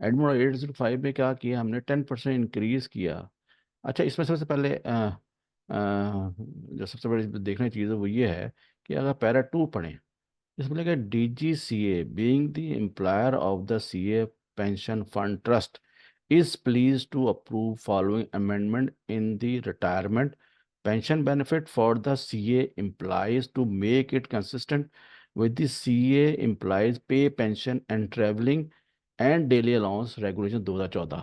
Admit 805 में क्या किया हमने, 10% इंक्रीज किया। अच्छा, इसमें सबसे पहले जो सबसे बड़ी देखने की चीज़ है वो ये है कि अगर पैरा 2 पढ़ें, इसमें लिखा है DGCA being the employer of the CA pension fund trust is pleased to approve following amendment in the retirement pension benefit for the CA employees to make it consistent with the CA employees pay pension and traveling and daily allowance regulation 2014।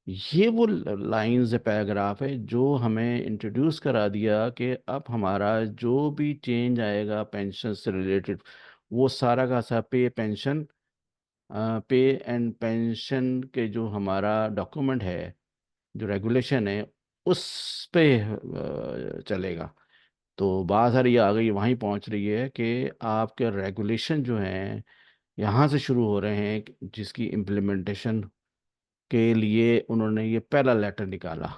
ये वो lines है, paragraph है जो हमें introduce करा दिया कि अब हमारा जो भी चेंज आएगा पेंशन से रिलेटेड, वो सारा का सारा पे एंड पेंशन के जो हमारा डॉक्यूमेंट है, जो रेगुलेशन है, उस पे चलेगा। तो बात सारी आ गई वहीं पहुंच रही है कि आपके रेगुलेशन जो हैं यहाँ से शुरू हो रहे हैं, जिसकी इम्प्लीमेंटेशन के लिए उन्होंने ये पहला लेटर निकाला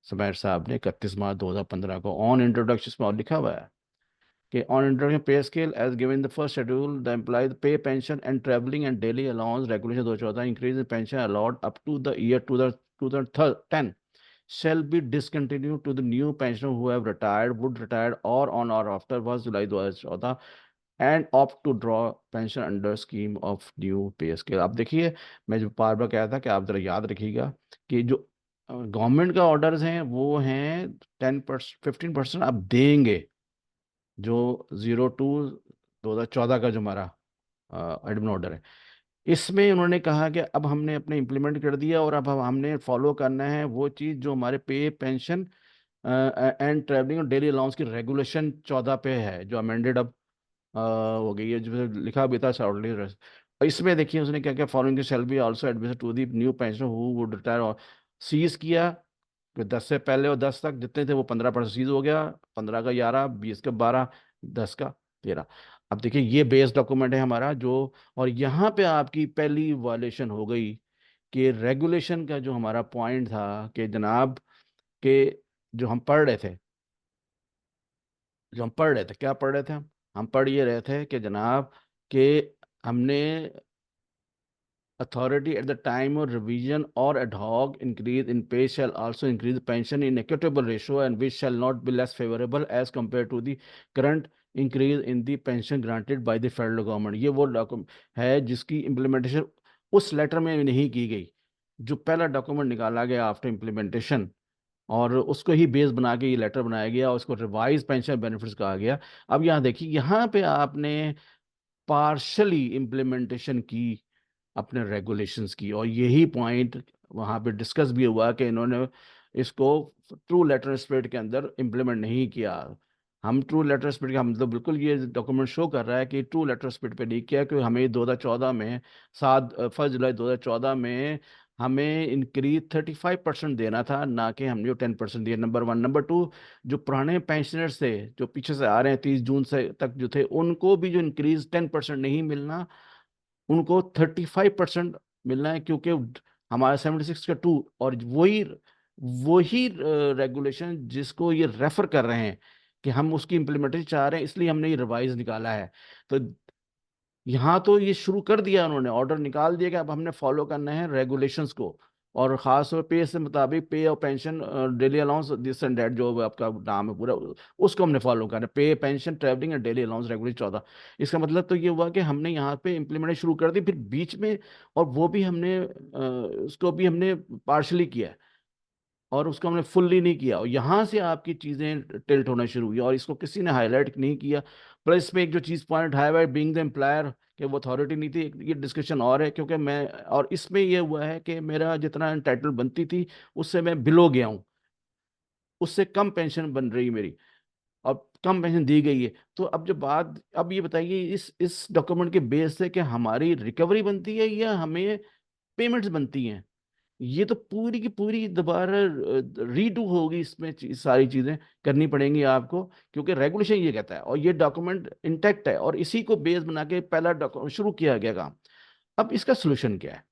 समैर साहब ने 31 मार्च 2015 को। ऑन इंट्रोडक्शन में और लिखा हुआ है कि on introduction pay scale as given in the first schedule the employees pay pension and travelling and daily allowance regulation 2014 increase in pension allot up to the year 2010 shall be discontinued to the new pensioners who have retired, would retired or on or after 1 July 2014 and opt to draw pension under scheme of new pay scale। आप देखिए, मैं जो बार बार कहा था कि आप जरा याद रखिएगा कि जो गवर्नमेंट का ऑर्डर्स हैं वो हैं 15% आप देंगे, जो 02/2014 का जो हमारा एडमिन ऑर्डर है। इसमें उन्होंने कहा कि अब हमने अपने इम्प्लीमेंट कर दिया और अब हमने फॉलो करना है वो चीज़ जो हमारे पे पेंशन एंड ट्रैवलिंग और डेली अलाउंस की रेगुलेशन 14 पे है, जो अमेंडेड अब हो गई है, जो लिखा भी था शार्टली। और इसमें देखिए उसने क्या क्या, following shall be also admission to the new pension who would retire, और सीज किया कि 10 से पहले और 10 तक जितने थे वो 15% सीज हो गया, 15 का 11, 20 का 12, 10 का 13। अब देखिए ये बेस डॉक्यूमेंट है हमारा जो, और यहाँ पे आपकी पहली वायलेशन हो गई कि रेगुलेशन का जो हमारा पॉइंट था कि जनाब के जो हम पढ़ रहे थे, क्या पढ़ रहे थे हम पढ़ ये रहे थे कि जनाब कि हमने authority at the time of revision or ad hoc increase in pay shall also increase pension in equitable ratio and which shall not be less favorable as compared to the current increase in the pension granted by the federal government। ये वो document है जिसकी implementation उस letter में नहीं की गई, जो पहला डॉक्यूमेंट निकाला गया आफ्टर इम्प्लीमेंटेशन, और उसको ही बेस बना के ये लेटर बनाया गया और उसको रिवाइज पेंशन बेनिफिट्स कहा गया। अब यहाँ देखिए, यहाँ पे आपने पार्शली इम्प्लीमेंटेशन की अपने रेगुलेशंस की, और यही पॉइंट वहाँ पे डिस्कस भी हुआ कि इन्होंने इसको ट्रू लेटर स्पिरिट के अंदर इम्प्लीमेंट नहीं किया। हम ट्रू लेटर स्पिरिट का, हम तो बिल्कुल ये डॉक्यूमेंट शो कर रहा है कि ट्रू लेटर स्पिरिट पे नहीं किया, क्योंकि हमें 2014 में 1 जुलाई 2014 में हमें इंक्रीज 35% देना था, ना कि हमने जो 10% दिया। Number one. नंबर टू, जो पुराने पेंशनर्स थे जो पीछे से आ रहे हैं 30 जून से तक जो थे, उनको भी जो इंक्रीज 10% नहीं मिलना, उनको 35% मिलना है, क्योंकि हमारा 76 का 2, और वही वही रेगुलेशन जिसको ये रेफर कर रहे हैं कि हम उसकी इम्प्लीमेंटेशन चाह रहे हैं, इसलिए हमने ये रिवाइज निकाला है। तो यहाँ तो ये शुरू कर दिया, उन्होंने ऑर्डर निकाल दिया कि अब हमने फॉलो करना है रेगुलेशंस को, और खास तौर पे से मुताबिक पे और pension daily allowance this end date जो आपका नाम है पूरा, उसको हमने फॉलो करना है, पे pension travelling and daily allowance regulation 14। इसका मतलब तो ये हुआ कि हमने यहाँ पे इम्प्लीमेंट शुरू कर दी, फिर बीच में, और वो भी हमने उसको भी हमने पार्शली किया है, और उसको हमने फुल्ली नहीं किया, और यहाँ से आपकी चीज़ें टिल्ट होना शुरू हुई, और इसको किसी ने हाईलाइट नहीं किया। प्लस इसमें एक जो चीज़ पॉइंट है वह बीइंग द एम्प्लॉयर, कि वो अथॉरिटी नहीं थी, ये डिस्कशन और है, क्योंकि मैं, और इसमें ये हुआ है कि मेरा जितना एंटाइटल बनती थी उससे मैं बिलो गया हूँ, उससे कम पेंशन बन रही मेरी, और कम पेंशन दी गई है। तो अब जो बात, अब ये बताइए इस डॉक्यूमेंट के बेस से कि हमारी रिकवरी बनती है या हमें पेमेंट्स बनती हैं, ये तो पूरी की पूरी दोबारा रीडू होगी, इसमें सारी चीजें करनी पड़ेंगी आपको, क्योंकि रेगुलेशन ये कहता है और ये डॉक्यूमेंट इंटैक्ट है, और इसी को बेस बना के पहला डॉक्यूमेंट शुरू किया गया काम। अब इसका सोल्यूशन क्या है?